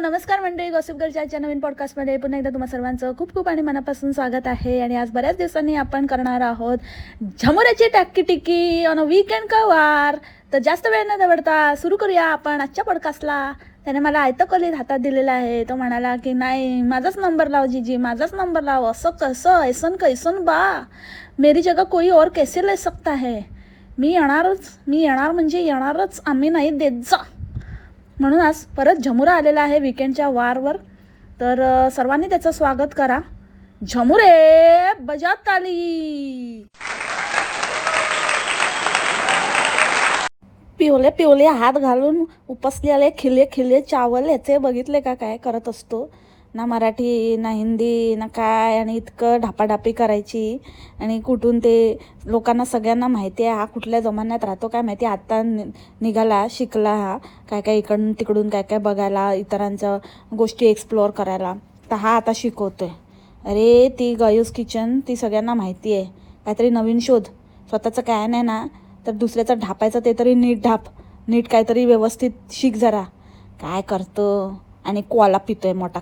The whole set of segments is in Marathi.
नमस्कार मंडळी, गॉसिप गर्लच्या नवीन पॉडकास्टमध्ये पुन्हा एकदा तुम्हा सर्वांचं खूप खूप आणि मनापासून स्वागत आहे. आणि आज बऱ्याच दिवसांनी आपण करणार आहोत झमुऱ्याची टाकी टिकी ऑन अ वीकेंड का वार. तर जास्त वेळ न दवडता सुरू करूया आपण आजच्या पॉडकास्टला. त्याने मला आयतं कॉलेज हातात दिलेला आहे. तो म्हणाला की नाही, माझाच नंबर लाव जीजी, माझाच नंबर लाव. असं कसं, ऐसन कैसन बा, मेरी जगह कोई और कैसे ले सकता है. मी येणार म्हणजे येणारच, आम्ही नाही देत जा. म्हणून आज परत झमुरा आलेला आहे विकेंडच्या वारवर. तर सर्वांनी त्याचं स्वागत करा. झमुरे बजात ताली. पिवले पिवले हात घालून उपसलेले खिले खिले चावल याचे बघितले का काय करत असतो. ना मराठी ना हिंदी ना काय, आणि इतकं ढापाढापी करायची. आणि कुठून ते लोकांना सगळ्यांना माहिती आहे हा कुठल्या जमान्यात राहतो काय माहिती. आता निघाला शिकला हा काय काय इकडून तिकडून काय काय बघायला, इतरांच्या गोष्टी एक्सप्लोअर करायला. तर हा आता शिकवतोय. अरे ती गायूस किचन ती सगळ्यांना माहिती आहे. काहीतरी नवीन शोध, स्वतःचं काय नाही ना तर दुसऱ्याचं ढापायचं, ते तरी नीट ढाप, नीट काहीतरी व्यवस्थित शिक जरा. काय करतो. आणि कोला पितोय मोठा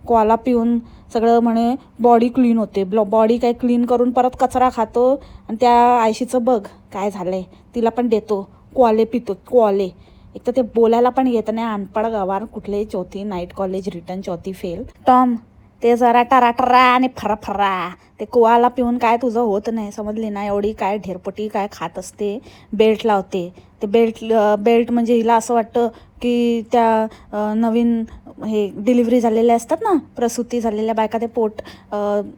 कोला पिऊन सगळं म्हणे बॉडी क्लीन होते. बॉडी काय क्लीन करून परत कचरा खातो. आणि त्या आयशीचं बघ काय झालंय, तिला पण देतो कोले पितो कोले. एक तर ते बोलायला पण येत नाही, अनपड गवार कुठले, चौथी नाईट कॉलेज रिटर्न, चौथी फेल. टॉम ते जरा टराटरा आणि फरा ते कोवाला पिऊन काय तुझं होत नाही, समजली ना. एवढी काय ढेरपटी काय खात असते. बेल्ट लावते. ते बेल्ट म्हणजे हिला असं वाटतं की त्या नवीन हे डिलिव्हरी झालेल्या असतात ना, प्रसूती झालेल्या बायका, ते पोट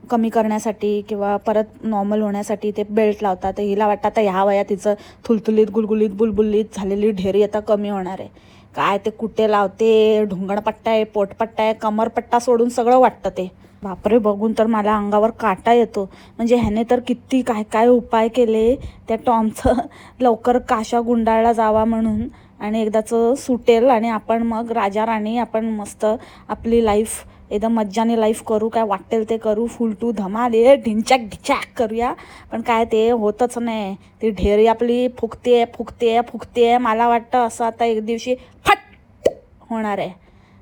कमी करण्यासाठी किंवा परत नॉर्मल होण्यासाठी ते बेल्ट लावतात. हिला वाटतं आता ह्या वयात तिचं थुलथुलीत गुलगुलीत बुलबुलीत झालेली ढेरी आता कमी होणार आहे. काय ते कुठे लावते, ढुंगणपट्टा आहे, पोटपट्टा आहे, कमरपट्टा सोडून सगळं वाटतं ते. बापरे, बघून तर मला अंगावर काटा येतो. म्हणजे ह्याने तर किती काय काय उपाय केले त्या टॉमचं लवकर काशा गुंडाळला जावा म्हणून, आणि एकदाचं सुटेल आणि आपण मग राजा राणी, आपण मस्त आपली लाईफ एकदम मज्जाने लाईफ करू, काय वाटेल ते करू, फुल टू धमाल ढिंचॅक करूया. पण काय ते होतच नाही. ती ढेरी आपली फुकते. मला वाटतं असं आता एक दिवशी फट होणार आहे.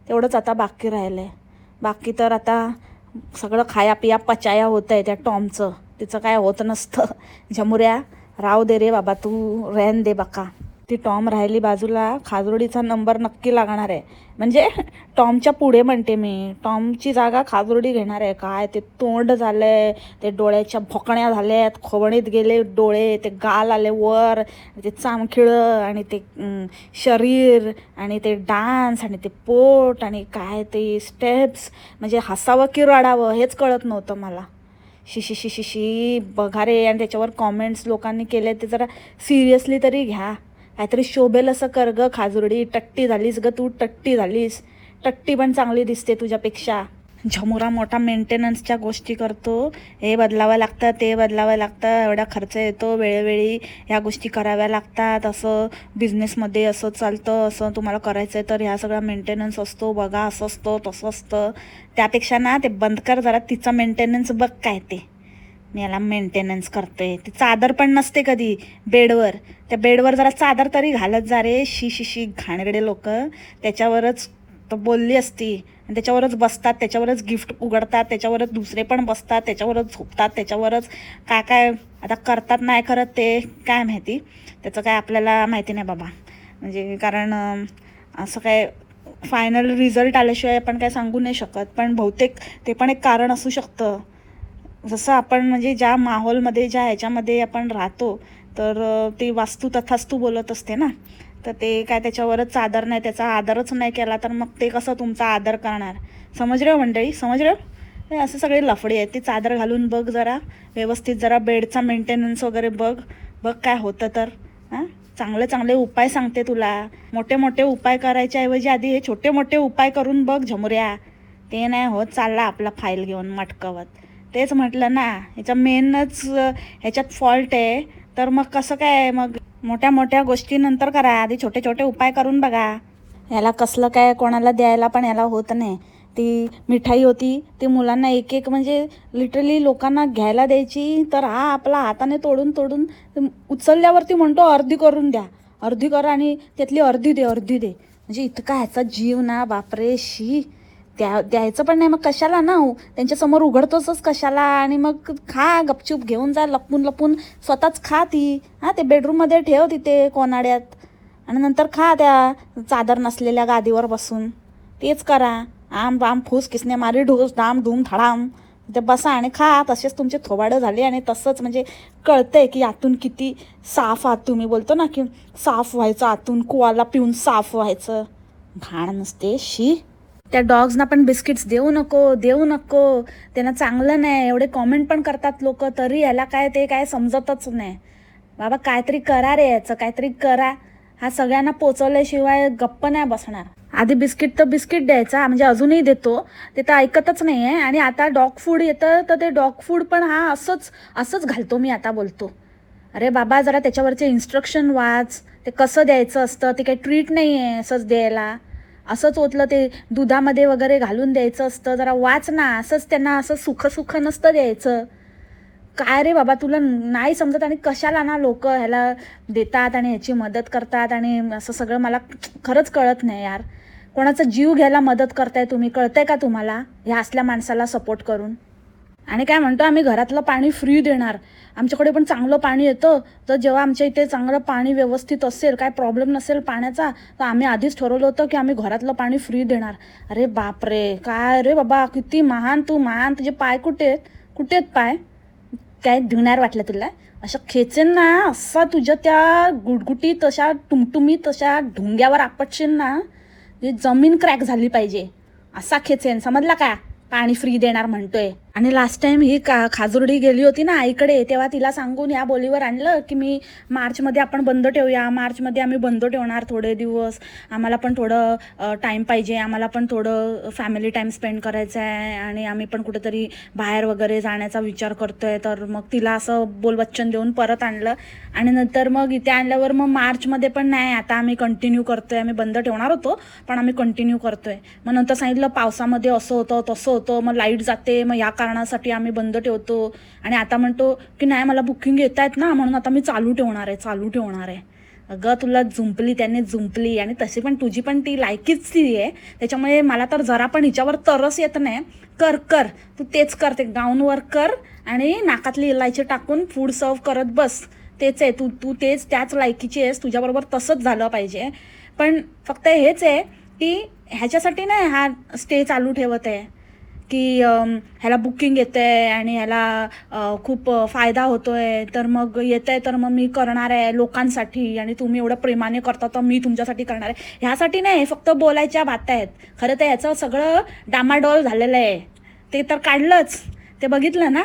तेवढंच आता बाकी राहिलं आहे. बाकी तर आता सगळं खाया पिया पचाया होतं आहे त्या टॉमचं. तिचं काय होत नसतं. झमुऱ्या राव दे रे बाबा, तू रॅन दे बाका. ती टॉम राहिली बाजूला, खाजरोडीचा नंबर नक्की लागणार आहे. म्हणजे टॉमच्या पुढे म्हणते मी, टॉमची जागा खाजरोडी घेणार आहे. काय ते तोंड झालंय, ते डोळ्याच्या भोकण्या झाल्यात, खोबणीत गेले डोळे, ते गाल आले वर, ते चामखिळं आणि ते शरीर आणि ते डान्स आणि ते पोट आणि काय ते स्टेप्स. म्हणजे हसावं की रडावं हेच कळत नव्हतं मला. शी बघा रे. आणि त्याच्यावर कॉमेंट्स लोकांनी केले ते जरा सिरियसली तरी घ्या. काहीतरी शोभेल असं कर ग खाजुरडी. टट्टी झालीस ग तू, टट्टी झालीस. टट्टी पण चांगली दिसते तुझ्यापेक्षा. झमुरा मोठा मेंटेनन्सच्या गोष्टी करतो. हे बदलावं लागतं, ते बदलावं लागतं, एवढा खर्च येतो, वेळोवेळी ह्या गोष्टी कराव्या लागतात. असं बिझनेसमध्ये असं चालतं, असं तुम्हाला करायचं आहे तर ह्या सगळा मेंटेनन्स असतो बघा, असं असतं तसं असतं. त्यापेक्षा ना ते बंद कर जरा, तिचा मेंटेनन्स बघ काय ते. मी याला मेंटेनन्स करतोय. ती चादर पण नसते कधी बेडवर. त्या बेडवर जरा चादर तरी घालत जा रे. शी घाणेरडे लोक. त्याच्यावरच तर बोलली असती, आणि त्याच्यावरच बसतात, त्याच्यावरच गिफ्ट उघडतात, त्याच्यावरच दुसरे पण बसतात, त्याच्यावरच झोपतात, त्याच्यावरच काय काय आता करतात नाही करत ते काय माहिती. त्याचं काय आपल्याला माहिती नाही बाबा. म्हणजे कारण असं काय फायनल रिझल्ट आल्याशिवाय आपण काय सांगू नाही शकत. पण बहुतेक ते पण एक कारण असू शकतं. जसं आपण म्हणजे ज्या माहोलमध्ये ज्या ह्याच्यामध्ये आपण राहतो तर ती वास्तू तथास्तू बोलत असते ना. तर ते काय त्याच्यावरच चादर नाही, त्याचा आदरच नाही केला तर मग ते कसं तुमचा आदर करणार. समज रे मंडळी, समज रे. हे असे सगळे लफडे आहेत. ती चादर घालून बघ जरा व्यवस्थित, जरा बेडचा मेंटेनन्स वगैरे बघ काय होतं तर. हां, चांगले उपाय सांगते तुला. मोठे मोठे उपाय करायच्या ऐवजी आधी हे छोटे मोठे उपाय करून बघ झमुऱ्या. ते नाही होत, चालला आपला फाईल घेऊन मटकवत. तेच म्हटलं ना, ह्याचा मेनच ह्याच्यात फॉल्ट आहे. तर मग कसं काय, मग मोठ्या मोठ्या गोष्टी नंतर करा, आधी छोटे छोटे उपाय करून बघा. याला कसलं काय कोणाला द्यायला पण याला होत नाही. ती मिठाई होती ती मुलांना एक एक म्हणजे लिटरली लोकांना घ्यायला द्यायची, तर हा आपला हाताने तोडून उचलल्यावरती म्हणतो अर्धी करून द्या, अर्धी करा आणि त्यातली अर्धी दे. म्हणजे इतका ह्याचा जीव ना, बापरे शी. द्यायचं पण नाही मग कशाला ना, त्यांच्यासमोर उघडतोच कशाला. आणि मग खा गपचूप, घेऊन जा लपून लपून, स्वतःच खा ती. हां, ते बेडरूममध्ये ठेव तिथे कोनाड्यात, आणि नंतर खा त्या चादर नसलेल्या गादीवर बसून. तेच करा. आम बाम फूस किसने मारी ढोस डाम धूम धडाम, ते बसा आणि खा. तसेच तुमचे थोबाडं झाले. आणि तसंच म्हणजे कळतंय की आतून किती साफ आहात तुम्ही. बोलतो ना की साफ व्हायचं आतून, कुवाला पिऊन साफ व्हायचं. घाण नसते शी. त्या डॉग्सना पण बिस्किट्स देऊ नको, देऊ नको, त्यांना चांगलं नाही. एवढे कॉमेंट पण करतात लोक, तरी याला काय ते काय समजतच नाही. बाबा काहीतरी करा रे, याचं काहीतरी करा. हा सगळ्यांना पोचवल्याशिवाय गप्प नाही बसणार. आधी बिस्किट तर बिस्किट द्यायचा, म्हणजे अजूनही देतो, ते तर ऐकतच नाही आहे. आणि आता डॉग फूड येतं तर ते डॉग फूड पण हा असंच घालतो मी आता बोलतो. अरे बाबा जरा त्याच्यावरचे इन्स्ट्रक्शन वाच, ते कसं द्यायचं असतं. ते काही ट्रीट नाही आहे असंच द्यायला. असंच ओतलं ते दुधामध्ये वगैरे घालून द्यायचं असतं. जरा वाच ना. असंच त्यांना असं सुख नसतं द्यायचं. काय रे बाबा, तुला नाही समजत. आणि कशाला ना लोक ह्याला देतात आणि ह्याची मदत करतात. आणि असं सगळं मला खरंच कळत नाही यार. कोणाचा जीव घ्यायला मदत करताय तुम्ही, कळतंय का तुम्हाला ह्या असल्या माणसाला सपोर्ट करून. आणि काय म्हणतो, आम्ही घरातलं पाणी फ्री देणार. आमच्याकडे पण चांगलं पाणी येतं, तर जेव्हा आमच्या इथे चांगलं पाणी व्यवस्थित असेल, काय प्रॉब्लेम नसेल पाण्याचा, तर आम्ही आधीच ठरवलं होतं की आम्ही घरातलं पाणी फ्री देणार. अरे बापरे, काय रे बाबा, किती महान तू, महान. तुझे पाय कुठे आहेत, कुठे आहेत पाय. काय धुणार वाटलं तुला. अशा खेचेन ना, असा तुझ्या त्या गुटगुटी तशा टुमटुमी तशा ढुंग्यावर आपटशील ना, जमीन क्रॅक झाली पाहिजे. असा खेचेन, समजला का. पाणी फ्री देणार म्हणतोय. आणि लास्ट टाइम ही खाजुर्डी गेली होती ना आईकडे, तेव्हा तिला सांगून या बोलीवर आणलं की मी मार्चमध्ये आपण बंद ठेवूया, मार्चमध्ये आम्ही बंद ठेवणार थोडे दिवस, आम्हाला पण थोडं टाईम पाहिजे, आम्हाला पण थोडं फॅमिली टाईम स्पेंड करायचं आहे, आणि आम्ही पण कुठेतरी बाहेर वगैरे जाण्याचा विचार करतोय. तर मग तिला असं बोलवच्चन देऊन परत आणलं. आणि नंतर मग इथे आणल्यावर मग मार्चमध्ये पण नाही, आता आम्ही कंटिन्यू करतोय. आम्ही बंद ठेवणार होतो पण आम्ही कंटिन्यू करतोय. मग नंतर सांगितलं पावसामध्ये असं होतं तसं होतं, मग लाईट जाते, मग या कारणासाठी आम्ही बंद ठेवतो. आणि आता म्हणतो की नाही मला बुकिंग येत आहेत ना, म्हणून आता मी चालू ठेवणार आहे. अगं तुला जुंपली, त्याने जुंपली. आणि तशी पण तुझी पण ती लायकीच ती आहे, त्याच्यामुळे मला तर जरा पण हिच्यावर तरस येत नाही. कर तू तेच कर, ते गाऊनवर कर आणि नाकातली इलायची टाकून फूड सर्व करत बस. तेच आहे, तू तेच त्याच लायकीची आहेस, तुझ्याबरोबर तसंच झालं पाहिजे. पण फक्त हेच आहे की ह्याच्यासाठी नाही हा स्टे चालू ठेवत आहे की ह्याला बुकिंग येतं आहे आणि ह्याला खूप फायदा होतो आहे, तर मग येतं आहे तर मग मी करणार आहे लोकांसाठी, आणि तुम्ही एवढं प्रेमाने करता तर मी तुमच्यासाठी करणार आहे. ह्यासाठी नाही, फक्त बोलायच्या बाता आहेत. खरं तर ह्याचं सगळं डामाडोल झालेलं आहे. ते तर काढलंच, ते बघितलं ना,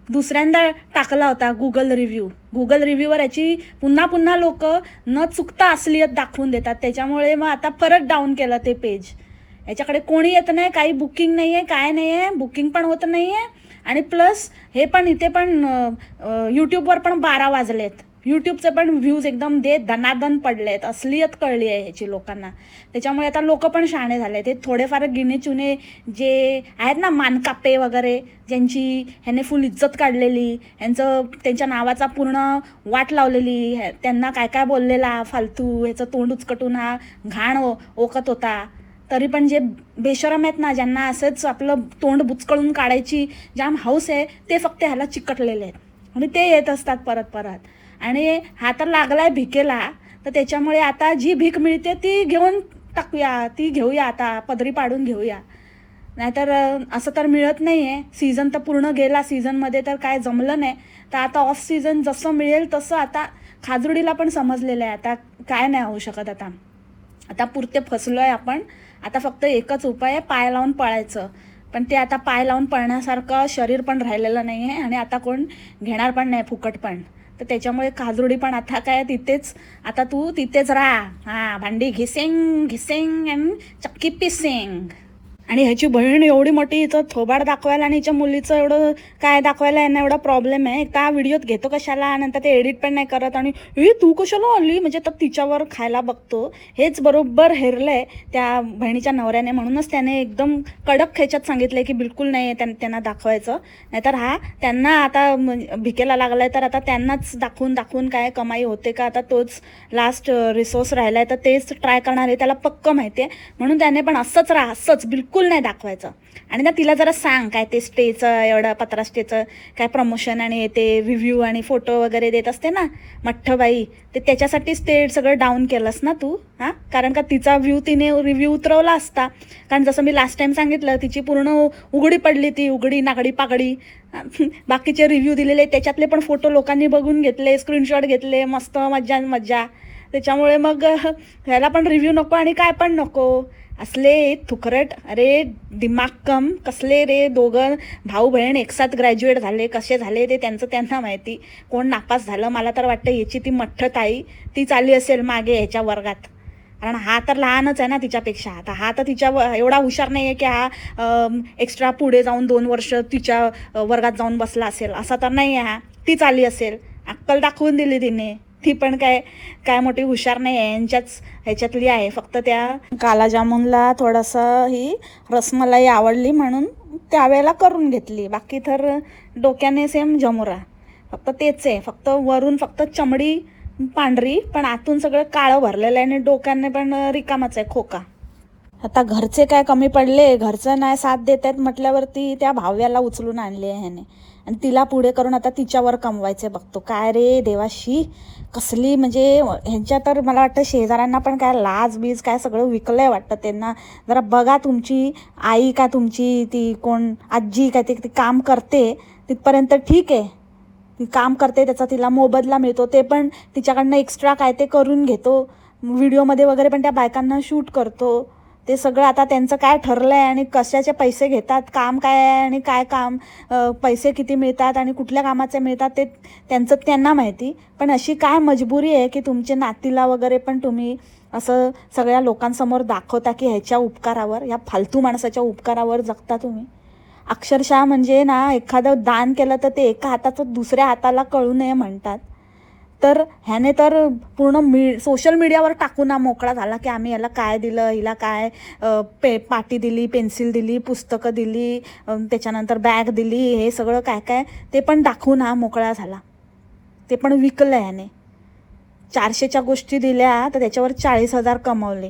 दुसऱ्यांदा टाकला होता गुगल रिव्ह्यूवर याची पुन्हा लोक न चुकता असलियत दाखवून देतात. त्याच्यामुळे मग आता परत डाऊन केलं ते पेज. याच्याकडे कोणी येत नाही, काही बुकिंग नाही आहे, काय नाही आहे, बुकिंग पण होत नाही आहे. आणि प्लस हे पण इथे पण यूट्यूबवर पण 12 वाजलेत. यूट्यूबचे पण व्ह्यूज एकदम दनादन पडलेत. असलियत कळली आहे ह्याची लोकांना. त्याच्यामुळे आता लोक पण शहाणे झाले. ते थोडेफार गिणे चुने जे आहेत ना, मानकापे वगैरे, ज्यांची ह्याने फुल इज्जत काढलेली, ह्यांचं त्यांच्या नावाचा पूर्ण वाट लावलेली, त्यांना काय काय बोललेला फालतू, ह्याचं तोंड उचकटून हा घाण ओकत होता, तरी पण जे बेशरम आहेत ना, ज्यांना असंच आपलं तोंड बुचकळून काढायची जाम हौस आहे, ते फक्त ह्याला चिकटलेले आहेत. आणि ते येत असतात परत. आणि हा तर लागलाय भिकेला, तर त्याच्यामुळे आता जी भीक मिळते ती घेऊन टाकूया, ती घेऊया, आता पदरी पाडून घेऊया. नाहीतर असं तर मिळत नाही आहे. सीझन तर पूर्ण गेला, सीझनमध्ये तर काय जमलं नाही. तर आता ऑफ सीझन जसं मिळेल तसं आता खाजुर्डीला पण समजलेलं आहे. आता काय नाही होऊ शकत. आता पुरते फसलो आहे आपण. आता फक्त एकच उपाय आहे, पाय लावून पळायचं. पण ते आता पाय लावून पळण्यासारखं शरीर पण राहिलेलं नाही आहे, आणि आता कोण घेणार पण नाही फुकट पण. तर त्याच्यामुळे खाजुर्डी पण आता काय तिथेच, आता तू तिथेच राहा. भांडी घिसेंग आणि चक्की पिसेंग. आणि ह्याची बहीण एवढी मोठी, हिचं थोबाड दाखवायला आणि हिच्या मुलीचं एवढं काय दाखवायला यांना एवढा प्रॉब्लेम आहे. त्या व्हिडिओत घेतो कशाला, नंतर ते एडिट पण नाही करत आणि तू कशाला आली म्हणजे तर तिच्यावर खायला बघतो. हेच बरोबर हेरलंय त्या बहिणीच्या नवऱ्याने. म्हणूनच त्याने एकदम कडक ह्याच्यात सांगितलंय की बिलकुल नाही त्यांना दाखवायचं. नाहीतर त्यांना आता भिकेला लागलाय तर आता त्यांनाच दाखवून दाखवून काय कमाई होते का, आता तोच लास्ट रिसोर्स राहिलाय तर तेच ट्राय करणार आहे, त्याला पक्क माहिती आहे. म्हणून त्याने पण असंच बिलकुल नाही दाखवायचं. आणि ना तिला जरा सांग काय ते स्टेचं एवढं पत्रा स्टेचं काय प्रमोशन आणि ते रिव्ह्यू आणि फोटो वगैरे देत असते ना मठ्ठबाई, ते त्याच्यासाठीच ते सगळं डाऊन केलंस ना तू. कारण का तिचा तिने रिव्ह्यू उतरवला असता. कारण जसं मी लास्ट टाइम सांगितलं तिची पूर्ण उघडी पडली, ती उघडी नागडी पागडी. बाकीचे रिव्ह्यू दिलेले त्याच्यातले पण फोटो लोकांनी बघून घेतले, स्क्रीनशॉट घेतले, मस्त मज्जा. त्याच्यामुळे मग ह्याला पण रिव्ह्यू नको आणि काय पण नको. असले थुकरट, अरे दिमाग कम कसले रे दोघं भाऊ बहीण एकसाथ ग्रॅज्युएट झाले, कसे झाले ते त्यांना माहिती. कोण नापास झालं, मला तर वाटतं याची ती ताई ती चालली असेल मागे ह्याच्या वर्गात. कारण हा तर लहानच आहे ना तिच्यापेक्षा. आता हा तर तिच्या एवढा हुशार नाही आहे की हा एक्स्ट्रा पुढे जाऊन 2 वर्ष तिच्या वर्गात जाऊन बसला असेल, असा तर नाही आहे. ती चालली असेल, अक्कल दाखवून दिली तिने. ती पण काय मोठी हुशार नाही आहे, ह्याच्यातली आहे. फक्त त्या काला जामुनला थोडंसं ही रसमलाई आवडली म्हणून त्यावेळेला करून घेतली. बाकी तर डोक्याने सेम जमुरा, फक्त तेच आहे. फक्त वरून फक्त चमडी पांढरी पण आतून सगळं काळं भरलेलं आहे आणि डोक्याने पण रिकामाच आहे खोका. आता घरचे काय कमी पडले, घरचं नाही साथ देत आहेत म्हटल्यावरती त्या भाव्याला उचलून आणले ह्याने आणि तिला पुढे करून आता तिच्यावर कमवायचे बघतो. काय रे देवाशी, कसली म्हणजे ह्यांच्या तर मला वाटतं शेजाऱ्यांना पण काय लाज बीज काय सगळं विकलंय वाटतं त्यांना. जरा बघा, तुमची आई का तुमची ती कोण आजी काय ती काम करते तिथपर्यंत ठीक आहे, ती काम करते त्याचा तिला मोबदला मिळतो, ते पण तिच्याकडनं एक्स्ट्रा काय ते करून घेतो, व्हिडिओमध्ये वगैरे पण त्या बायकांना शूट करतो. ते सगळं आता त्यांचं काय ठरलं आहे आणि कशाचे पैसे घेतात, काम काय आहे आणि काय काम, पैसे किती मिळतात आणि कुठल्या कामाचे मिळतात ते त्यांना माहिती. पण अशी काय मजबुरी आहे की तुमच्या नातीला वगैरे पण तुम्ही असं सगळ्या लोकांसमोर दाखवता की ह्याच्या उपकारावर, या फालतू माणसाच्या उपकारावर जगता तुम्ही. अक्षरशः म्हणजे ना एखादं दान केलं तर ते एका हाताचं दुसऱ्या हाताला कळू नये म्हणतात. तर ह्याने तर पूर्ण सोशल मीडियावर टाकून मोकळा झाला की आम्ही याला काय दिलं, हिला काय पाटी दिली, पेन्सिल दिली, पुस्तकं दिली, त्याच्यानंतर बॅग दिली, हे सगळं काय ते पण दाखवून मोकळा झाला. ते पण विकलं ह्याने. 400च्या गोष्टी दिल्या तर त्याच्यावर 40,000 कमवले.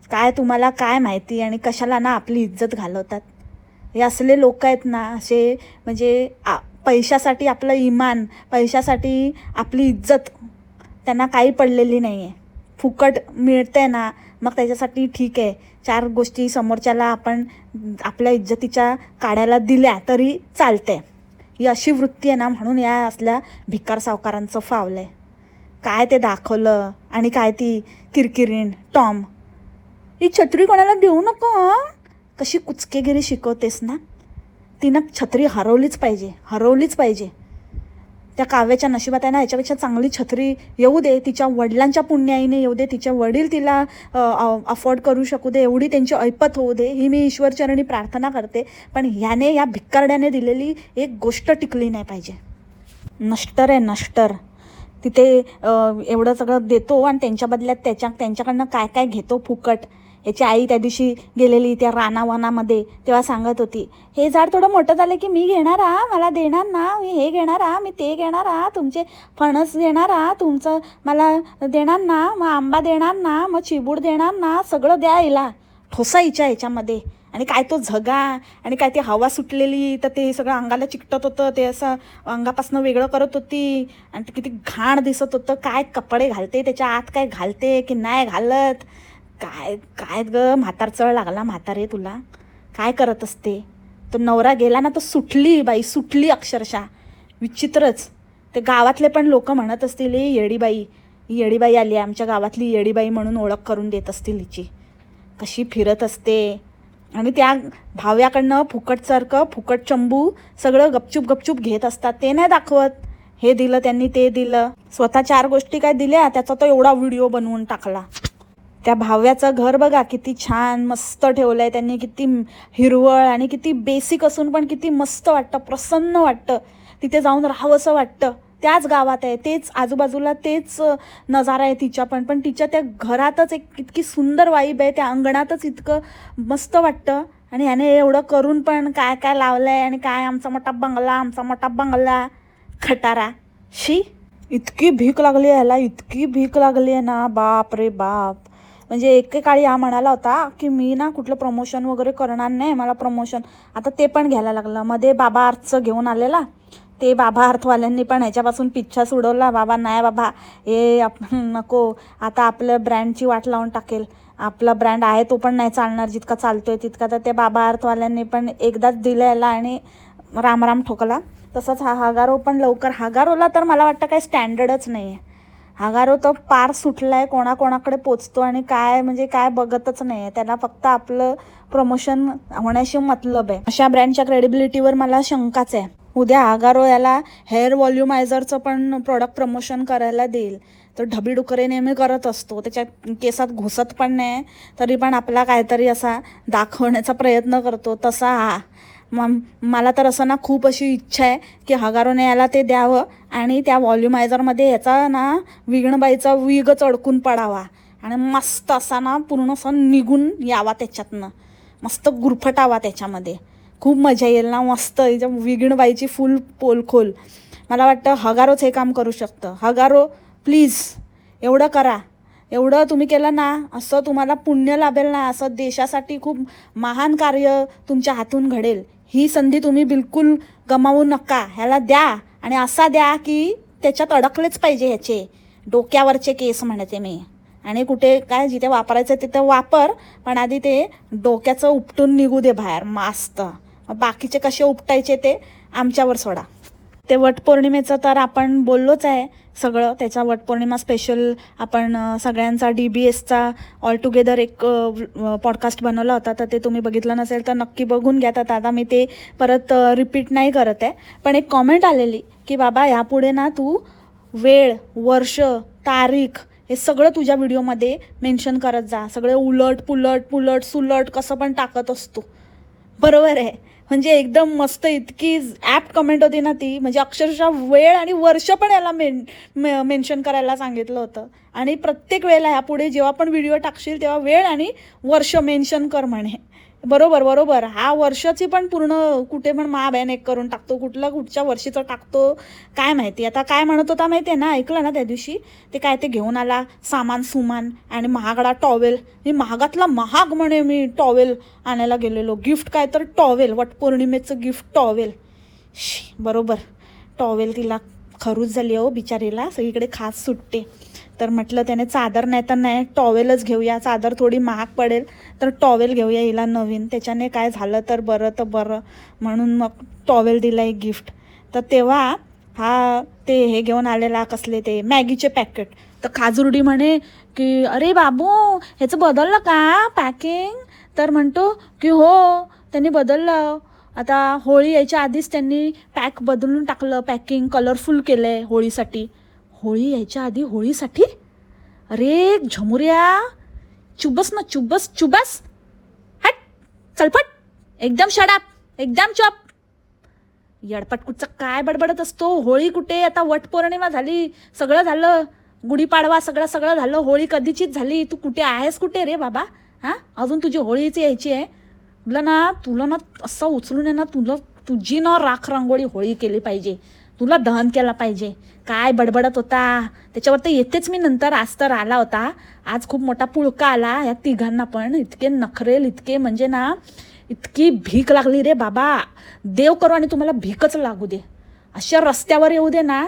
काय तुम्हाला काय माहिती आणि कशाला ना आपली इज्जत घालवतात. हे असले लोक आहेत ना, असे म्हणजे पैशासाठी आपलं इमान, पैशासाठी आपली इज्जत त्यांना काही पडलेली नाही आहे. फुकट मिळते ना मग त्याच्यासाठी ठीक आहे, 4 गोष्टी समोरच्याला आपण आपल्या इज्जतीच्या काढायला दिल्या तरी चालते. ही अशी वृत्ती आहे ना, म्हणून या असल्या भिकार सावकारांचं फावलं आहे. काय ते दाखवलं आणि काय ती किरकिरीण टॉम, ही छत्री कोणाला देऊ नको. कशी कुचकेगिरी शिकवतेस ना. तिनं छत्री हरवलीच पाहिजे. त्या काव्याच्या नशिबात आहे ना याच्यापेक्षा चांगली छत्री येऊ दे, तिच्या वडिलांच्या पुण्याईने येऊ दे, तिचे वडील तिला अफोर्ड करू शकू दे, एवढी त्यांची ऐपत होऊ दे, ही मी ईश्वरचरणी प्रार्थना करते. पण ह्याने, या भिक्कारड्याने दिलेली एक गोष्ट टिकली नाही पाहिजे. नष्टर आहे नष्टर. तिथे एवढं सगळं देतो आणि त्यांच्या बदल्यात त्यांच्याकडनं काय घेतो फुकट. याची आई त्या दिवशी गेलेली त्या रानावनामध्ये तेव्हा सांगत होती, हे झाड थोडं मोठं झालं की मी घेणार मला देणार ना, मी हे घेणार मी ते घेणार तुमचे फणस घेणार तुमचं मला देणार ना, मग आंबा देणार ना, मग चिबूड देणार ना, सगळं द्या हिला ठोसायच्या ह्याच्यामध्ये. आणि काय तो झगा आणि काय ती हवा सुटलेली तर ते सगळं अंगाला चिकटत होतं, ते असं अंगापासून वेगळं करत होती आणि ते किती घाण दिसत होतं. काय कपडे घालते त्याच्या आत, काय घालते की नाही घालत, काय ग म्हातार चळ लागला म्हातारे तुला, काय करत असते. तो नवरा गेला ना तर सुटली अक्षरशः. विचित्रच. ते गावातले पण लोक म्हणत असतील, येडीबाई आली, आमच्या गावातली येडीबाई म्हणून ओळख करून देत असतील हिची. कशी फिरत असते. आणि त्या भाव्याकडनं फुकट चंबू सगळं गपचूप घेत असतात. ते नाही दाखवत, हे दिलं त्यांनी, ते दिलं. स्वतः 4 गोष्टी काय दिल्या त्याचा तो एवढा व्हिडिओ बनवून टाकला. त्या भाव्याचं घर बघा किती छान मस्त ठेवलं आहे त्यांनी, किती हिरवळ आणि किती बेसिक असून पण किती मस्त वाटतं, प्रसन्न वाटतं, तिथे जाऊन राहावंसं वाटतं. त्याच गावात आहे, तेच आजूबाजूला तेच नजारा आहे तिच्या पण तिच्या त्या घरातच एक इतकी सुंदर वाईब आहे, त्या अंगणातच इतकं मस्त वाटतं. आणि ह्याने एवढं करून पण काय काय लावलं आहे आणि काय आमचा मोठा बंगला खटारा. शी, इतकी भीक लागली आहे ह्याला, इतकी भीक लागली आहे ना, बाप रे बाप. म्हणजे एकेकाळी हा म्हणाला होता की मी ना कुठलं प्रमोशन वगैरे करणार नाही, मला प्रमोशन आता ते पण घ्यायला लागलं. मध्ये बाबा अर्थचं घेऊन आलेला, ते बाबा अर्थवाल्यांनी पण ह्याच्यापासून पिच्छा सोडवला. बाबा नाही बाबा, हे नको, आता आपलं ब्रँडची वाट लावून टाकेल, आपला ब्रँड आहे तो पण नाही चालणार जितका चालतोय तितका. तर ते बाबा अर्थवाल्यांनी पण एकदाच दिलं याला आणि रामराम ठोकला. तसंच हा हागारो पण लवकर, हागारोला तर मला वाटतं काही स्टँडर्डच नाही आहे. हागारो तर पार सुटला आहे, कोणाकोणाकडे पोचतो आणि काय म्हणजे काय बघतच नाही आहे. त्याला फक्त आपलं प्रमोशन होण्याशी मतलब आहे. अशा ब्रँडच्या क्रेडिबिलिटीवर मला शंकाच आहे. उद्या हागारो याला हेअर व्हॉल्युमायझरचं पण प्रोडक्ट प्रमोशन करायला देईल तर ढबीडुकरे नेहमी करत असतो, त्याच्या केसात घुसत पण नाही तरी पण आपला काहीतरी असा दाखवण्याचा प्रयत्न करतो. तसा हा मला तर असं ना खूप अशी इच्छा आहे की हगारोने याला ते द्यावं आणि त्या व्हॉल्युमायझरमध्ये याचा ना विघणबाईचा विगच अडकून पडावा आणि मस्त असा ना पूर्ण असा निघून यावा त्याच्यातनं, मस्त गुरफटावा त्याच्यामध्ये. खूप मजा येईल ना, मस्त हिच्या विघणबाईची फुल पोलखोल. मला वाटतं हगारोच हे काम करू शकतं. हगारो प्लीज एवढं करा, एवढं तुम्ही केलं ना, असं तुम्हाला पुण्य लाभेल ना, असं देशासाठी खूप महान कार्य तुमच्या हातून घडेल. ही संधी तुम्ही बिलकुल गमावू नका, ह्याला द्या आणि असा द्या की त्याच्यात अडकलेच पाहिजे ह्याचे डोक्यावरचे केस म्हणते मी. आणि कुठे काय जिथे वापरायचं तिथं वापर, पण आधी ते डोक्याचं उपटून निघू दे बाहेर मस्त. बाकीचे कसे उपटायचे ते आमच्यावर सोडा. ते वटपौर्णिमेचं तर आपण बोललोच आहे सगळं. त्याचा वटपौर्णिमा स्पेशल आपण सगळ्यांचा DBSचा ऑल टुगेदर एक पॉडकास्ट बनवला होता, तर ते तुम्ही बघितलं नसेल तर नक्की बघून घ्या. तर आता मी ते परत रिपीट नाही करत आहे. पण एक कॉमेंट आलेली की बाबा ह्यापुढे ना तू वेळ, वर्ष, तारीख हे सगळं तुझ्या व्हिडिओमध्ये मेन्शन करत जा. सगळे उलट पुलट सुलट कसं पण टाकत असतो. बरोबर आहे, म्हणजे एकदम मस्त इतकी ॲप्ट कमेंट होती ना ती, म्हणजे अक्षरशः वेळ आणि वर्ष पण याला मेन्शन करायला सांगितलं होतं. आणि प्रत्येक वेळेला ह्यापुढे जेव्हा पण व्हिडिओ टाकशील तेव्हा वेळ आणि वर्ष मेन्शन कर म्हणे. बरोबर, हा वर्षाची पण पूर्ण कुठे पण महाबॅन एक करून टाकतो, कुठच्या वर्षीचं टाकतो काय माहिती. आता काय म्हणत होता माहिती आहे ना, ऐकलं ना त्या दिवशी, ते काय ते घेऊन आला सामान आणि महागडा टॉवेल. मी महागातला महाग म्हणे मी टॉवेल आणायला गेलेलो, गिफ्ट काय तर टॉवेल, वटपौर्णिमेचं गिफ्ट टॉवेल. बरोबर, टॉवेल तिला खरूच झाली हो बिचारीला, सगळीकडे खास सुटते. तर म्हटलं त्याने चादर नाही तर नाही टॉवेलच घेऊया, चादर थोडी महाग पडेल तर टॉवेल घेऊया हिला नवीन, त्याच्याने काय झालं तर बरं म्हणून मग टॉवेल दिला एक गिफ्ट. तर तेव्हा हा ते हे घेऊन आलेला कसले ते मॅगीचे पॅकेट. तर खाजुर्डी म्हणे की अरे बाबू ह्याचं बदललं का पॅकिंग, तर म्हणतो की हो त्यांनी बदललं, आता होळी यायच्या आधीच त्यांनी पॅक बदलून टाकलं, पॅकिंग कलरफुल केलं आहे होळीसाठी. होळी यायच्या आधी होळीसाठी? अरे झमुऱ्या, चुबस हट, चलपट, एकदम शडाप, एकदम चॉप. येडपट कुठचं काय बडबडत असतो. होळी कुठे, आता वटपौर्णिमा झाली, सगळं झालं, गुढीपाडवा सगळं झालं, होळी कधीचीच झाली. तू कुठे आहेस, कुठे रे बाबा? हां, अजून तुझी होळीची यायची आहे. तुला ना असं उचलून आहे ना, तुझी ना राख रांगोळी होळी केली पाहिजे, तुला दहन केला पाहिजे. काय बडबडत होता त्याच्यावर तर येतेच मी नंतर. आज तर आला होता, आज खूप मोठा पुळका आला या तिघांना पण. इतके नखरेल, इतके म्हणजे ना इतकी भीक लागली रे बाबा. देव करो आणि तुम्हाला भीकच लागू दे. अशा रस्त्यावर येऊ दे ना,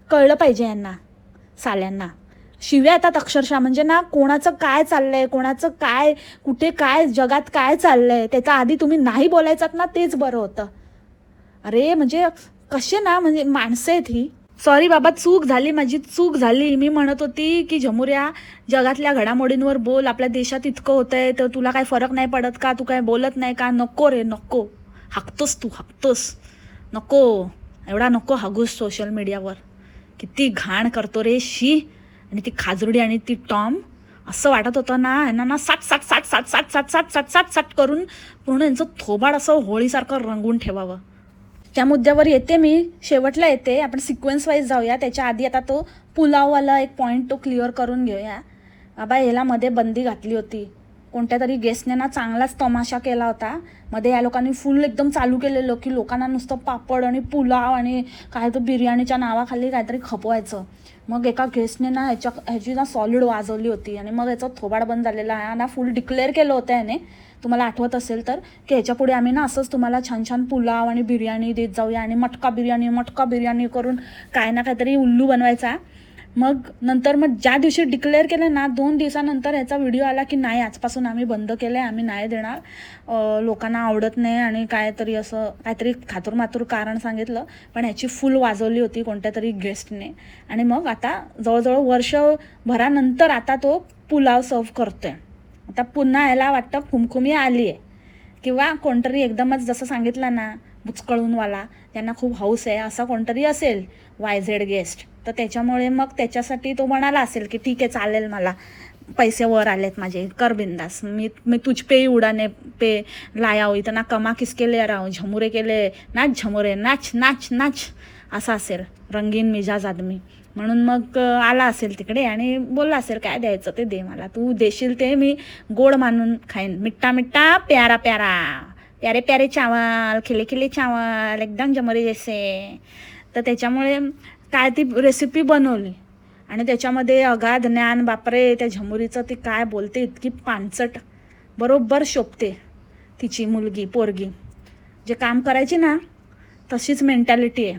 कळलं पाहिजे यांना साल्यांना. शिव्या येतात अक्षरशः, म्हणजे ना कोणाचं काय चाललंय, कोणाचं काय कुठे काय जगात काय चाललंय त्याच्या आधी तुम्ही नाही बोलायचात ना, तेच बरं होतं. अरे म्हणजे कसे ना, म्हणजे माणसं आहेत ही. सॉरी बाबा, माझी चूक झाली. मी म्हणत होती की झमुऱ्या जगातल्या घडामोडींवर बोल, आपल्या देशात इतकं होतंय तर तुला काय फरक नाही पडत का, तू काय बोलत नाही का? नको रे नको, हाकतोस नको, एवढा नको हागूस सोशल मीडियावर. किती घाण करतो रे शी. आणि ती खाजरुडी आणि ती टॉम असं वाटत होतं ना यांना ना साठ साठ साठ साठ साठ साठ साठ साठ साठ साठ करून पूर्ण यांचं थोबाड असं होळीसारखं रंगून ठेवावं. त्या मुद्द्यावर येते मी, शेवटला येते. आपण सिक्वेन्स वाईज जाऊया. त्याच्या आधी आता तो पुलाववाला एक पॉईंट तो क्लिअर करून घेऊया. बाबा याला मध्ये बंदी घातली होती, कोणत्या तरी गेस्टने ना चांगलाच तमाशा केला होता. मध्ये या लोकांनी फुल एकदम चालू केलेलं की लोकांना नुसतं पापड आणि पुलाव आणि काय तो बिर्याणीच्या नावाखाली काहीतरी खपवायचं. मग एका गेस्टने ना ह्याची ना सॉलिड वाजवली होती आणि मग याचा थोबाड बंद झालेला आहे ना. फुल डिक्लेअर केलं होतं याने, तुम्हाला आठवत असेल तर, की ह्याच्यापुढे आम्ही ना असंच तुम्हाला छान छान पुलाव आणि बिर्याणी देत जाऊया आणि मटका बिर्याणी करून काय ना काहीतरी उल्लू बनवायचा. मग नंतर मग ज्या दिवशी डिक्लेअर केलं ना 2 दिवसानंतर ह्याचा व्हिडिओ आला की नाही आजपासून आम्ही बंद केलं आहे, आम्ही नाही देणार, लोकांना आवडत नाही आणि काहीतरी असं काहीतरी खातूरमातूर कारण सांगितलं. पण ह्याची फुल वाजवली होती कोणत्या तरी गेस्टने. आणि मग आता जवळजवळ वर्षभरानंतर आता तो पुलाव सर्व करतोय. आता पुन्हा याला वाटतं खुमखुमी आली आहे किंवा कोणतरी एकदमच जसं सांगितलं ना बुचकळूनवाला, त्यांना खूप हौस आहे असा कोणतरी असेल YZ गेस्ट, तर त्याच्यामुळे मग त्याच्यासाठी तो म्हणाला असेल की ठीक आहे चालेल, मला पैसे वर आलेत माझे, कर बिंदास, मी तुझ पे उडाने पे लाया हो, इतना कमा किसके ले रहा हूँ, झमुरे केले नाच, झमुरे नाच नाच नाच, असा असेल रंगीन मिजाज आदमी. म्हणून मग आला असेल तिकडे आणि बोलला असेल काय द्यायचं ते दे मला, तू देशील ते मी गोड मानून खाईन, मिठ्ठा मिठ्ठा प्यारा प्यारा, प्यारे प्यारे चावल, खिले खिले चावल, एकदम जमरे जैसे. तर त्याच्यामुळे काय ती रेसिपी बनवली आणि त्याच्यामध्ये अगाध ज्ञान, बापरे त्या झमुरीचं ती काय बोलते इतकी पानचट, बरोबर शोभते तिची मुलगी पोरगी. जे काम करायची ना तशीच मेंटॅलिटी आहे,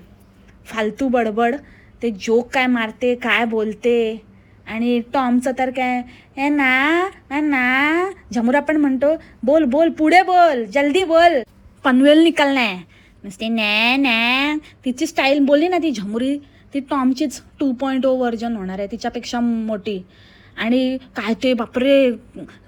फालतू बडबड, ते जोक काय मारते काय बोलते. आणि टॉमचं तर काय हे ना झमुरा पण म्हणतो बोल बोल पुढे बोल जल्दी बोल, पनवेल निकलना आहे नुसते नॅ. तिची स्टाईल बोलली ना ती झमुरी, ती टॉमचीच 2.0 व्हर्जन होणार आहे, तिच्यापेक्षा मोठी. आणि काय ते बापरे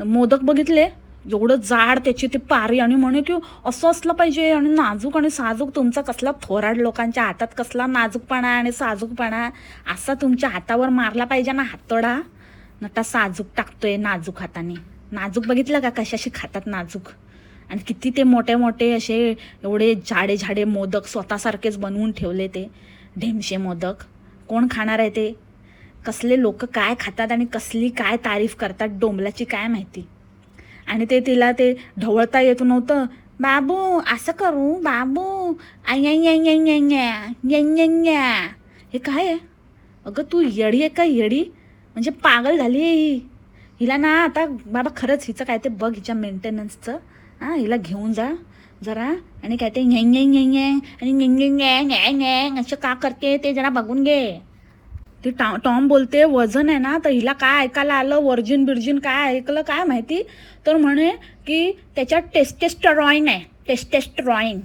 मोदक बघितले, एवढं जाड त्याची ते पारी, आणि म्हणे की असं असलं पाहिजे आणि नाजूक आणि साजूक. तुमचा कसला थोराड लोकांच्या हातात कसला नाजूकपणा आणि साजूकपणा, असा तुमच्या हातावर मारला पाहिजे ना हातोडा. नटा साजूक टाकतोय नाजूक हाताने. नाजूक बघितलं का कशाशी खातात नाजूक, आणि किती ते मोठे मोठे असे एवढे झाडे झाडे मोदक स्वतःसारखेच बनवून ठेवले, ते ढेमशे मोदक. कोण खाणार आहे ते, कसले लोक काय खातात आणि कसली काय तारीफ करतात डोंबलाची काय माहिती. आणि ते तिला ते ढवळता येत नव्हतं, बाबू असं करू बाबू हे काय आहे अगं, तू येडी आहे का, येडी म्हणजे पागल झाली आहे ही. हिला ना आता बाबा खरंच हिचं काय ते बघ, हिच्या मेंटेनन्सचं. हिला घेऊन जा जरा, आणि काय ते आणि असं का करते ते जरा बघून घे. ती टॉम बोलते वजन आहे ना, तर हिला काय ऐकायला आलं, वर्जिन बिर्जिन काय ऐकलं काय माहिती, तर म्हणे की त्याच्यात टेस्टेस्टेरॉइन आहे, टेस्टेस्टेरॉइन.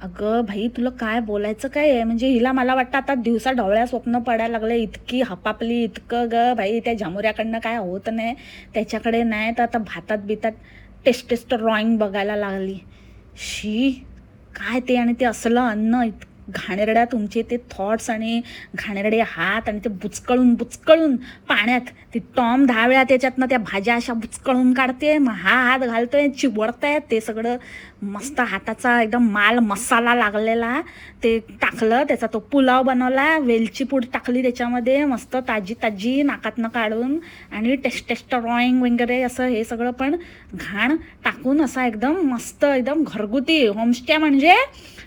अगं भाई तुला काय बोलायचं काय आहे, म्हणजे हिला मला वाटतं आता दिवसा ढवळ्या स्वप्न पडायला लागले, इतकी हपापली, इतकं ग भाई त्या झमुऱ्याकडनं काय होत नाही, त्याच्याकडे नाही तर आता भातात बितात टेस्टेस्टेरॉइन बघायला लागली. शी काय ते, आणि ते असलं अन्न, घाणेरड्या तुमचे ते थॉट्स आणि घाणेरडे हात, आणि ते बुचकळून पाण्यात ती टॉम 10 वेळा त्याच्यातनं त्या भाज्या अशा बुचकळून काढते, मग हा हात घालतोय, चिवडतायत ते सगळं मस्त हाताचा एकदम माल मसाला लागलेला ते टाकलं, त्याचा तो पुलाव बनवला, वेलची पूड टाकली त्याच्यामध्ये मस्त ताजी ताजी नाकातनं काढून, आणि टेस्टेस्टेरॉइन वगैरे असं हे सगळं पण घाण टाकून असा एकदम मस्त एकदम घरगुती होमस्टे, म्हणजे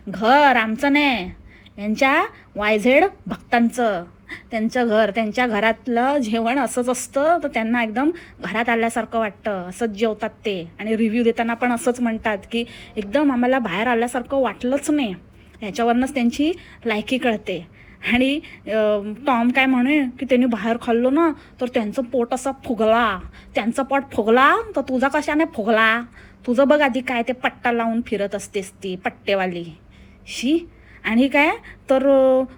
घर आमचं नाही, यांच्या YZ भक्तांचं, त्यांचं घर, त्यांच्या घरातलं जेवण असंच असतं, तर त्यांना एकदम घरात आल्यासारखं वाटतं, असंच जेवतात ते. आणि रिव्ह्यू देताना पण असंच म्हणतात की एकदम आम्हाला बाहेर आल्यासारखं वाटलंच नाही, ह्याच्यावरनंच त्यांची लायकी कळते. आणि टॉम काय म्हणे की त्यांनी बाहेर खाल्लो ना तर त्यांचं पोट असा फुगला, त्यांचं पोट फुगला तर तुझा कशाने फुगला, तुझं बघ आधी काय ते पट्टा लावून फिरत असतेस ती पट्टेवाली. शी. आणि काय तर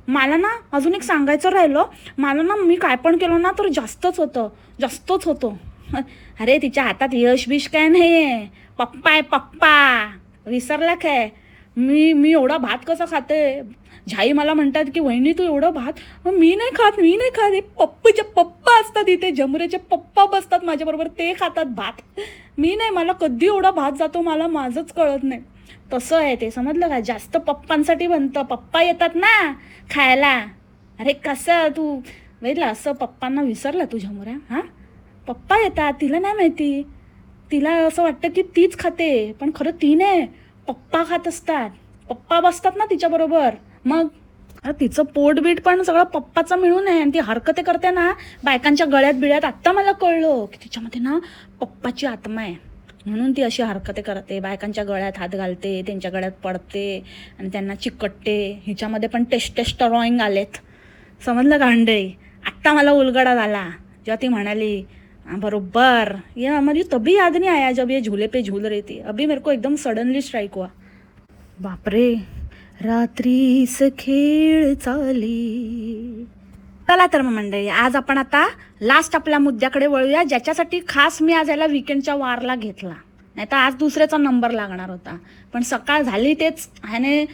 मला ना अजून एक सांगायचं राहिलं, मला ना मी काय पण केलं ना तर जास्तच होतं. अरे तिच्या हातात यश बिश काय नाही आहे, पप्पा आहे पप्पा, विसरला काय, मी एवढा भात कसा खाते. झाई मला म्हणतात की वहिनी तू एवढं भात. मी नाही खात. हे पप्पा असतात इथे, झमुरेचे पप्पा बसतात माझ्याबरोबर, ते खातात भात. मी नाही, मला कधी एवढा भात जातो मला माझंच कळत नाही. तसं आहे ते, समजलं का? जास्त पप्पांसाठी बनतं. पप्पा येतात ना खायला. अरे कसं तू वेळेला असं पप्पांना विसरला तू झमुऱ्या? हां, पप्पा येतात, तिला नाही माहिती. तिला असं वाटतं की तीच खाते, पण खरं ती नाही, पप्पा खात असतात. पप्पा बसतात ना तिच्याबरोबर. मग अरे तिचं पोटबीट पण सगळं पप्पाचं मिळून आहे. आणि ती हरकते करते ना बायकांच्या गळ्यात बिळ्यात. आत्ता मला कळलं की तिच्यामध्ये ना पप्पाची आत्मा आहे, म्हणून ती अशी हरकते करते, बायकांच्या गळ्यात हात घालते, त्यांच्या गळ्यात पडते आणि त्यांना चिकटते. हिच्यामध्ये पण टेस्टोस्टेरॉन आलेत, समजलं का मंडळी? आत्ता मला उलगडा झाला जेव्हा ती म्हणाली बरोबर, ये मुझे तभी याद नहीं आया जब ये झूले पे झूल रही थी. अभी मेरे को एकदम सडनली स्ट्राइक हुआ. बापरे, रात्रीस खेळ चाली. चला तर मग मंडळी, आज आपण आता लास्ट आपल्या मुद्द्याकडे वळूया, ज्याच्यासाठी खास मी आज याला विकेंडच्या वारला घेतला. नाही तर आज दुसऱ्याचा नंबर लागणार होता, पण सकाळ झाली तेच ह्याने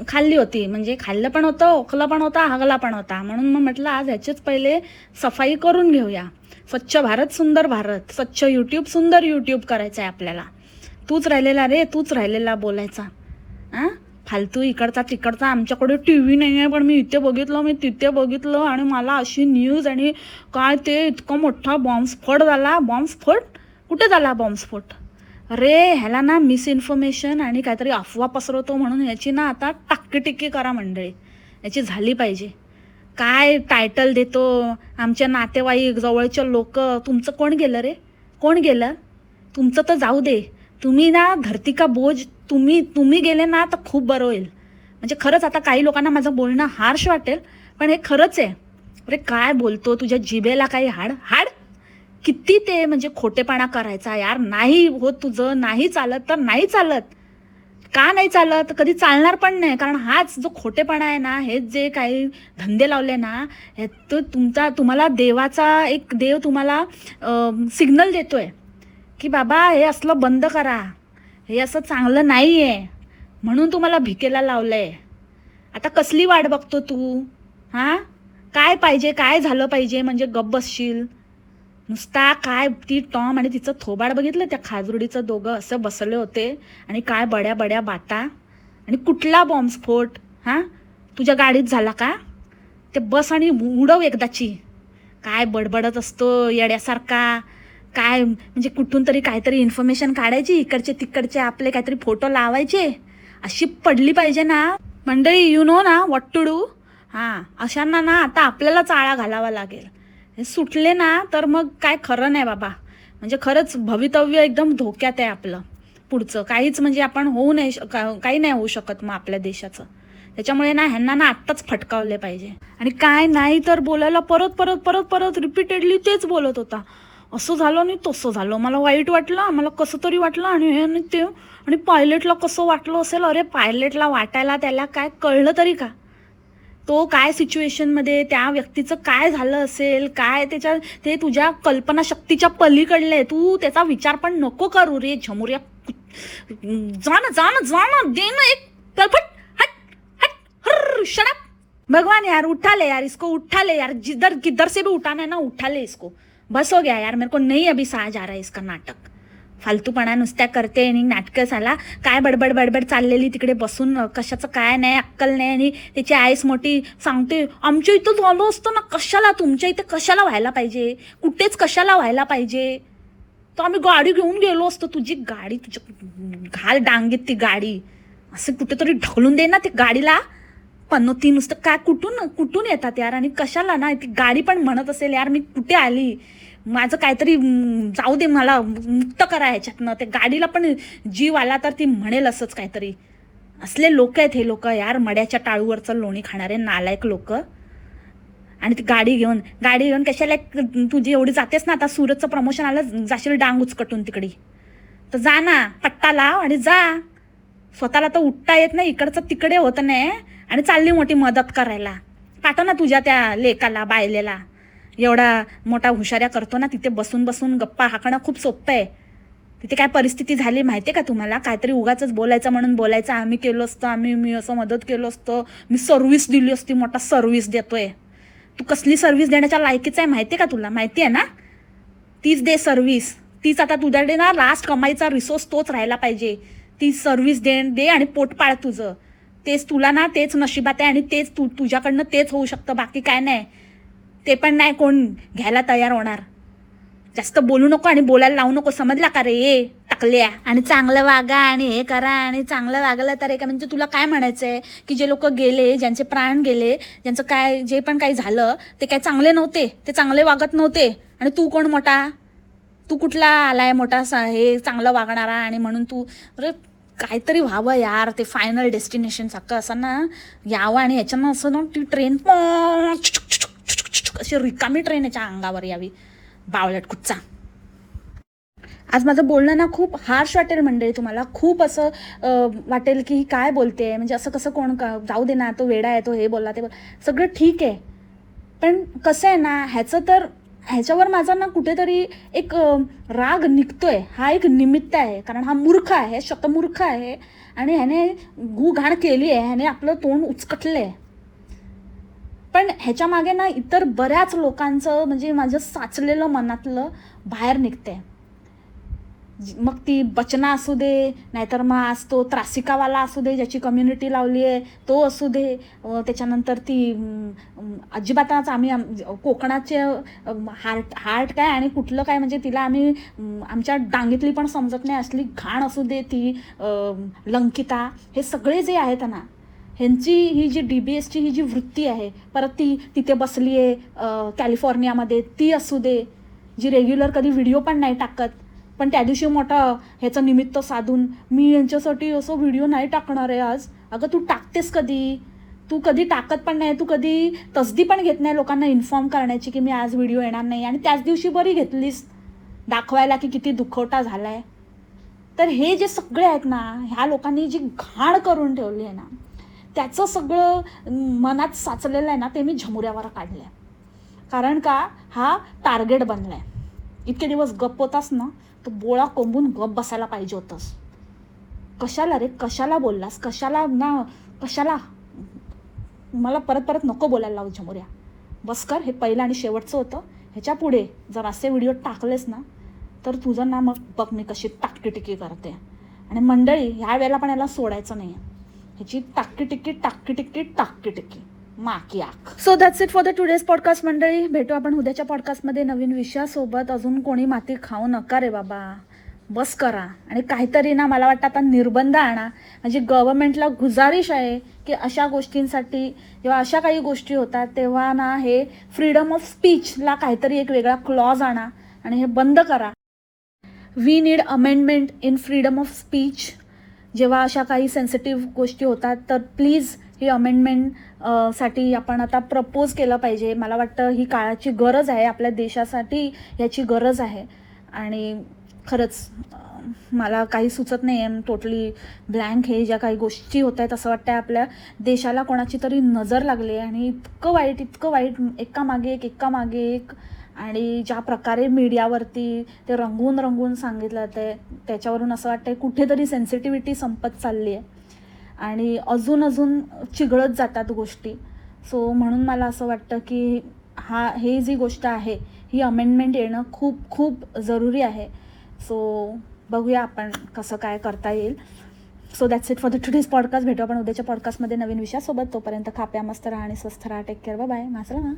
खाल्ली होती. म्हणजे खाल्लं पण होतं, ओखलं पण होता, हगला पण होता. म्हणून मग म्हटलं आज ह्याचेच पहिले सफाई करून घेऊया. स्वच्छ भारत सुंदर भारत, स्वच्छ यूट्यूब सुंदर यूट्यूब करायचं आहे आपल्याला. तूच राहिलेला बोलायचा. हां, फालतू इकडचा तिकडचा. आमच्याकडे टी व्ही नाही आहे, पण मी इथे बघितलं, मी तिथे बघितलं, आणि मला अशी न्यूज, आणि काय ते इतकं मोठा बॉम्बस्फोट झाला. बॉम्बस्फोट कुठे झाला? बॉम्बस्फोट अरे ह्याला ना मिसइन्फॉर्मेशन आणि काहीतरी अफवा पसरवतो म्हणून याची ना आता टाक्कीटिक्की करा मंडळी. याची झाली पाहिजे. काय टायटल देतो, आमच्या नातेवाईक जवळचे लोक. तुमचं कोण गेलं रे? कोण गेलं? तुमचं तर जाऊ दे, तुम्ही ना धरती का बोझ, तुम्ही गेले ना तर खूप बरं होईल. म्हणजे खरंच आता काही लोकांना माझं बोलणं हार्श वाटेल, पण हे खरंच आहे. अरे काय बोलतो, तुझ्या जिभेला काही हाड? किती ते म्हणजे खोटेपणा करायचा यार. नाही होत तुझं, नाही चालत तर नाही चालत. का नाही चालत? कधी चालणार पण नाही. कारण हाच जो खोटेपणा आहे ना, हेच जे काही धंदे लावले ना, हे तो तुम्हाला एक देव तुम्हाला सिग्नल देतोय की बाबा हे असलं बंद करा, हे असं चांगलं नाही आहे, म्हणून तुम्हाला भिकेला लावलंय. आता कसली वाट बघतो तू? हां, काय पाहिजे, काय झालं पाहिजे म्हणजे गप्प बसशील? नुसता काय ती टॉम आणि तिचं थोबाड बघितलं, त्या खाजुर्डीचं दोघं असं बसले होते, आणि काय बड्या बाता. आणि कुठला बॉम्बस्फोट? हां, तुझ्या गाडीत झाला का? ते बस आणि उडव एकदाची. काय बडबडत असतो येड्यासारखा. काय म्हणजे कुठून तरी काहीतरी इन्फॉर्मेशन काढायची, इकडचे तिकडचे आपले काहीतरी फोटो लावायचे. अशी पडली पाहिजे ना मंडळी. यू नो ना व्हॉट टू डू. हां, अशांना ना आता आपल्यालाच आळा घालावा लागेल. हे सुटले ना तर मग काय खरं नाही बाबा. म्हणजे खरंच भवितव्य एकदम धोक्यात आहे आपलं पुढचं. काहीच म्हणजे आपण काही नाही होऊ शकत मग आपल्या देशाचं. त्याच्यामुळे ना ह्यांना ना आत्ताच फटकावले पाहिजे. आणि काय नाही तर बोलायला परत रिपीटेडली तेच बोलत होता. असं झालं आणि तसं झालं, मला वाईट वाटलं, मला कसं तरी वाटलं, आणि हे आणि ते. आणि पायलटला कसं वाटलं असेल? अरे पायलटला वाटायला त्याला काय कळलं तरी का? तो काय सिच्युएशनमध्ये त्या व्यक्तीचं काय झालं असेल, काय ते तुझ्या कल्पनाशक्तीच्या पलीकडलं आहे. तू त्याचा विचार पण नको करू रे झमुऱ्या. जा ना दे ना एक तलफट. हट शट. भगवान यार, उठा ले यार इसको, उठा ले यार. किधर से भी उठाना है ना, उठा ले इसको. बस हो गया यार, मेरे को नहीं अभी सहा जा रहा है इसका नाटक. फालतूपणा नुसत्या करते आणि नाटकं झाला. काय बडबड चाललेली तिकडे बसून, कशाचं काय नाही, अक्कल नाही. आणि त्याची आईस मोठी सांगते आमच्या इथं झालं असतं ना, कशाला तुमच्या इथे कशाला व्हायला पाहिजे, कुठेच कशाला व्हायला पाहिजे. तर आम्ही गाडी घेऊन गेलो असतो. तुझी गाडी, तुझ्या घाल डांगीत ती गाडी. असं कुठेतरी ढकलून दे ना ती गाडीला. पनोती नुसतं काय कुठून येतात यार. आणि कशाला ना ती गाडी पण म्हणत असेल यार मी कुठे आली, माझं काहीतरी जाऊ दे, मला मुक्त करा ह्याच्यातनं. ते गाडीला पण जीव आला तर ती म्हणेल असंच काहीतरी. असले लोक आहेत हे लोक यार, मड्याच्या टाळूवरचं लोणी खाणारे नालायक लोक. आणि ती गाडी घेऊन कशाला, तुझी एवढी जातेस ना, आता सुरतचं प्रमोशन आलं, जाशील डांग उचकटून तिकडे, तर जा ना, पट्टा लाव आणि जा. स्वतःला तर उठता येत नाही, इकडचं तिकडे होत नाही, आणि चालली मोठी मदत करायला. पाठव ना तुझ्या त्या लेकाला, बायलेला. एवढा मोठा हुशाऱ्या करतो ना, तिथे बसून गप्पा हाकणं खूप सोपं आहे. तिथे काय परिस्थिती झाली माहिती आहे का तुम्हाला? काहीतरी उगाचच बोलायचं म्हणून बोलायचं, आम्ही केलं असतं, मी असं मदत केलं असतं, मी सर्व्हिस दिली असती, मोठा सर्व्हिस देतोय. तू कसली सर्व्हिस देण्याच्या लायकीच आहे माहिती आहे का तुला? माहिती आहे ना? तीच दे सर्व्हिस. तीच आता तुझ्याकडे ना लास्ट कमाईचा रिसोर्स तोच राहायला पाहिजे. ती सर्व्हिस दे आणि पोट पाळ तुझं. तेच तुला ना तेच नशिबात आहे आणि तेच तुझ्याकडनं तेच होऊ शकतं, बाकी काय नाही. ते पण नाही कोण घ्यायला तयार होणार. जास्त बोलू नको आणि बोलायला लावू नको, समजला का रे टाकल्या? आणि चांगलं वागा आणि हे करा, आणि चांगलं वागलं तर एका म्हणजे तुला काय म्हणायचंय की जे लोक गेले, ज्यांचे प्राण गेले, ज्यांचं काय जे पण काही झालं ते काय चांगले नव्हते, ते चांगले वागत नव्हते, आणि तू कोण मोठा? तू कुठला आलाय मोठा हे चांगलं वागणारा? आणि म्हणून तू अरे काहीतरी व्हावं यार, ते फायनल डेस्टिनेशन सारखं असं ना यावं, आणि ह्याच्यानं असं ना ती ट्रेन अशी रिकामी ट्रेन याच्या अंगावर यावी. बावळट कुच्चा. आज माझं बोलणं ना खूप हार्श वाटेल मंडळी तुम्हाला, खूप असं वाटेल की ही काय बोलते, म्हणजे असं कसं कोण जाऊ दे ना, तो वेडा आहे, तो हे बोलला ते सगळं ठीक आहे. पण कसं आहे ना, ह्याच्यावर माझा ना कुठेतरी एक राग निघतोय. हा एक निमित्त आहे, कारण हा मूर्ख आहे, शतमूर्ख आहे, आणि ह्याने घाण केली आहे, ह्याने आपलं तोंड उचकटलं आहे. पण ह्याच्या मागे ना इतर बऱ्याच लोकांचं म्हणजे माझं साचलेलं मनातलं बाहेर निघते. मग ती बचना असू दे, नाहीतर मग आज तो त्रासिकावाला असू दे, ज्याची कम्युनिटी लावली आहे तो असू दे, त्याच्यानंतर ती अजिबातच आम्ही कोकणाचे हार्ट काय आणि कुठलं काय, म्हणजे तिला आम्ही आमच्या डांगीतली पण समजत नाही असली घाण असू दे, ती लंकिता, हे सगळे जे आहेत ना, ह्यांची ही जी DBSची ही जी वृत्ती आहे, परत ती तिथे बसली आहे कॅलिफोर्नियामध्ये, ती असू दे, जी रेग्युलर कधी व्हिडिओ पण नाही टाकत, पण त्या दिवशी मोठा ह्याचं निमित्त साधून मी यांच्यासाठी असं व्हिडिओ नाही टाकणार आहे आज. अगं तू टाकतेस कधी? तू कधी टाकत पण नाही, तू कधी तसदी पण घेत नाही लोकांना इन्फॉर्म करण्याची की मी आज व्हिडिओ येणार नाही, आणि त्याच दिवशी बरी घेतलीस दाखवायला की किती दुखवटा झाला आहे. तर हे जे सगळे आहेत ना, ह्या लोकांनी जी घाण करून ठेवली आहे ना, त्याचं सगळं मनात साचलेलं आहे ना, ते मी झमुऱ्यावर काढलं आहे. कारण का हा टार्गेट बनला आहे. इतके दिवस गप्प होतास ना, तो बोळा कोंबून गप बसायला पाहिजे होतंस. कशाला रे, कशाला बोललास, कशाला मला परत नको बोलायला लावू झमुऱ्या. बस कर, हे पहिलं आणि शेवटचं होतं. ह्याच्या पुढे जर असे व्हिडिओ टाकलेस ना, तर तुझं ना मग बघ मी कशी टाकटी करते. आणि मंडळी, ह्या वेळेला पण याला सोडायचं नाही आहे. ह्याची टाकटी माकी आख. So that's it for the today's podcast मंडळी. भेटू आपण उद्याच्या पॉडकास्टमध्ये नवीन विषयासोबत. अजून कोणी माती खाऊ नका रे बाबा, बस करा. आणि काहीतरी ना मला वाटतं आता निर्बंध आणा, म्हणजे गव्हर्नमेंटला गुजारिश आहे की अशा गोष्टींसाठी जेव्हा अशा काही गोष्टी होतात तेव्हा ना हे फ्रीडम ऑफ स्पीचला काहीतरी एक वेगळा क्लॉज आणा आणि हे बंद करा. We need amendment in freedom of speech. जेव्हा अशा काही सेन्सिटिव्ह गोष्टी होतात तर प्लीज ही अमेंडमेंट साठी आपण आता प्रपोज केलं पाहिजे. मला वाटतं ही काळाची गरज आहे, आपल्या देशासाठी याची गरज आहे. आणि खरंच मला काही सुचत नाही आहे, टोटली ब्लँक हे ज्या काही गोष्टी होत आहेत. असं वाटतं आहे आपल्या देशाला कोणाची तरी नजर लागली आहे, आणि इतकं वाईट एकामागे एक. आणि ज्या प्रकारे मीडियावरती ते रंगवून सांगितलं ते, त्याच्यावरून असं वाटतं कुठेतरी सेन्सिटिव्हिटी संपत चालली आहे आणि अजून चिघळत जातात गोष्टी. सो म्हणून मला असं वाटतं की हे जी गोष्ट आहे ही अमेंडमेंट येणं खूप जरुरी आहे. सो बघूया आपण कसं काय करता येईल. So that's it for the today's podcast. भेटू आपण उद्याच्या पॉडकास्टमध्ये नवीन विषयासोबत. तोपर्यंत खाप्या मस्त राहा आणि स्वस्थ राहा. Take care. बाय. मासरा.